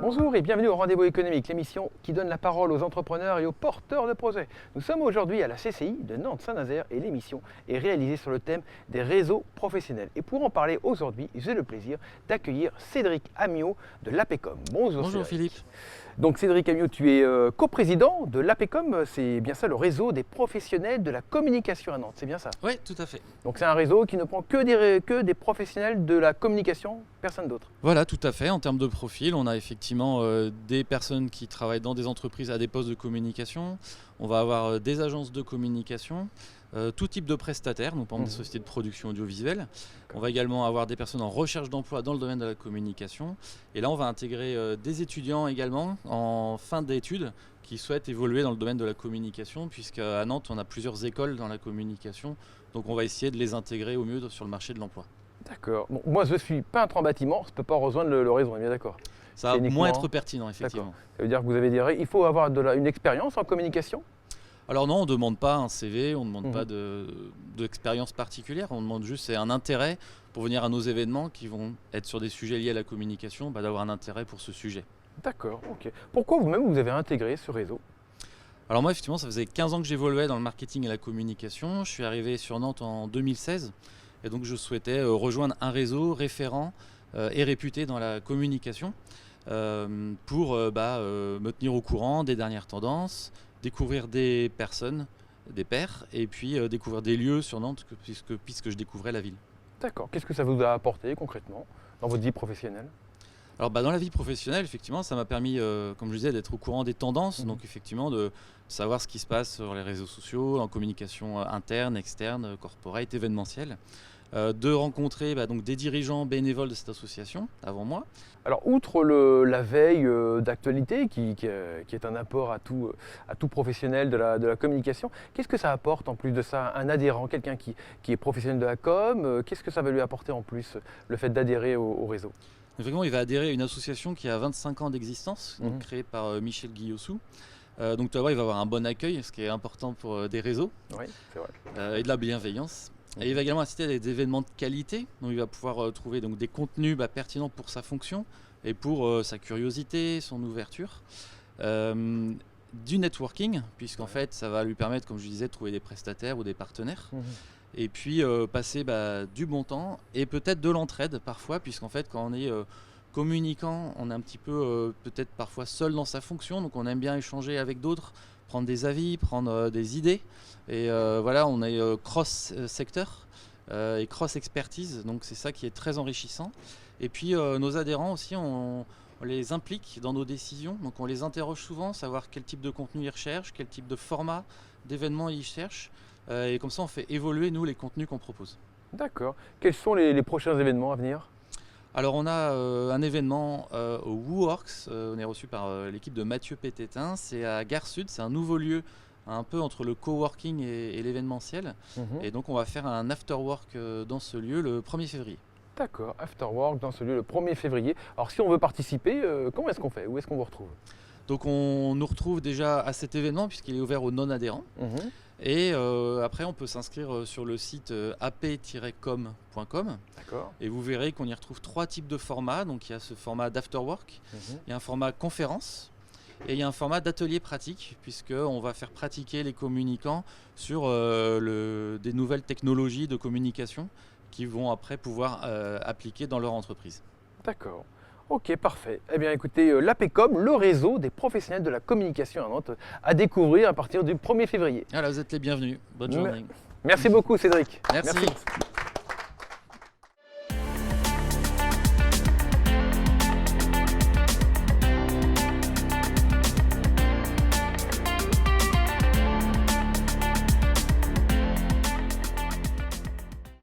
Bonjour et bienvenue au Rendez-vous économique, l'émission qui donne la parole aux entrepreneurs et aux porteurs de projets. Nous sommes aujourd'hui à la CCI de Nantes-Saint-Nazaire et l'émission est réalisée sur le thème des réseaux professionnels. Et pour en parler aujourd'hui, j'ai le plaisir d'accueillir Cédric Amiot de l'APECOM. Bonjour Cédric. Philippe. Donc Cédric Amiot, tu es coprésident de l'APECOM, c'est bien ça le réseau des professionnels de la communication à Nantes, c'est bien ça? Oui, tout à fait. Donc c'est un réseau qui ne prend que des professionnels de la communication, personne d'autre. Voilà, tout à fait. En termes de profil, on a effectivement des personnes qui travaillent dans des entreprises à des postes de communication. On va avoir des agences de communication, tout type de prestataires, donc par exemple des sociétés de production audiovisuelle. On va également avoir des personnes en recherche d'emploi dans le domaine de la communication. Et là, on va intégrer des étudiants également en fin d'études qui souhaitent évoluer dans le domaine de la communication, puisqu'à Nantes, on a plusieurs écoles dans la communication. Donc on va essayer de les intégrer au mieux sur le marché de l'emploi. D'accord. Bon, moi, je suis peintre en bâtiment, je ne peux pas rejoindre le réseau, on est bien d'accord? Ça va moins être pertinent, effectivement. Ça veut dire que vous avez il faut avoir une expérience en communication? Alors non, on ne demande pas un CV, on ne demande pas d'expérience particulière, on demande juste un intérêt pour venir à nos événements qui vont être sur des sujets liés à la communication, d'avoir un intérêt pour ce sujet. D'accord, ok. Pourquoi vous-même vous avez intégré ce réseau? Alors moi, effectivement, ça faisait 15 ans que j'évoluais dans le marketing et la communication. Je suis arrivé sur Nantes en 2016 et donc je souhaitais rejoindre un réseau référent et réputé dans la communication pour me tenir au courant des dernières tendances, découvrir des personnes, des pairs, et puis découvrir des lieux sur Nantes puisque je découvrais la ville. D'accord. Qu'est-ce que ça vous a apporté concrètement dans votre vie professionnelle? Alors dans la vie professionnelle, effectivement, ça m'a permis, comme je disais, d'être au courant des tendances, donc effectivement de savoir ce qui se passe sur les réseaux sociaux, en communication interne, externe, corporate, événementielle. De rencontrer donc des dirigeants bénévoles de cette association avant moi. Alors outre la veille d'actualité qui est un apport à tout professionnel de la communication, qu'est-ce que ça apporte en plus de ça, un adhérent, quelqu'un qui est professionnel de la com, qu'est-ce que ça va lui apporter en plus le fait d'adhérer au réseau? Effectivement, il va adhérer à une association qui a 25 ans d'existence, créée par Michel Guillossou. Donc tu vas voir, il va avoir un bon accueil, ce qui est important pour des réseaux. Oui, c'est vrai. Et de la bienveillance. Et il va également assister à des événements de qualité, donc il va pouvoir trouver donc, des contenus pertinents pour sa fonction et pour sa curiosité, son ouverture. Du networking, puisqu'en fait ça va lui permettre, comme je disais, de trouver des prestataires ou des partenaires. Et puis passer du bon temps et peut-être de l'entraide parfois, puisqu'en fait quand on est communicant, on est un petit peu peut-être parfois seul dans sa fonction, donc on aime bien échanger avec d'autres, prendre des avis, prendre des idées. Et voilà, on est cross-secteur et cross-expertise, donc c'est ça qui est très enrichissant. Et puis nos adhérents aussi, on les implique dans nos décisions, donc on les interroge souvent, savoir quel type de contenu ils recherchent, quel type de format d'événement ils cherchent. Et comme ça, on fait évoluer, nous, les contenus qu'on propose. D'accord. Quels sont les prochains événements à venir? Alors, on a un événement au WooWorks. On est reçu par l'équipe de Mathieu Pététin. C'est à Gare Sud. C'est un nouveau lieu, un peu entre le coworking et l'événementiel. Et donc, on va faire un afterwork dans ce lieu le 1er février. D'accord. Afterwork dans ce lieu le 1er février. Alors, si on veut participer, comment est-ce qu'on fait? Où est-ce qu'on vous retrouve? Donc, on nous retrouve déjà à cet événement puisqu'il est ouvert aux non-adhérents. Et après, on peut s'inscrire sur le site ap-com.com. D'accord. Et vous verrez qu'on y retrouve 3 types de formats. Donc il y a ce format d'afterwork, il y a un format conférence et il y a un format d'atelier pratique, puisqu'on va faire pratiquer les communicants sur des nouvelles technologies de communication qu'ils vont après pouvoir appliquer dans leur entreprise. D'accord. Ok, parfait. Eh bien écoutez, l'APECOM, le réseau des professionnels de la communication à Nantes, à découvrir à partir du 1er février. Voilà, vous êtes les bienvenus. Bonne journée. Merci beaucoup Cédric. Merci.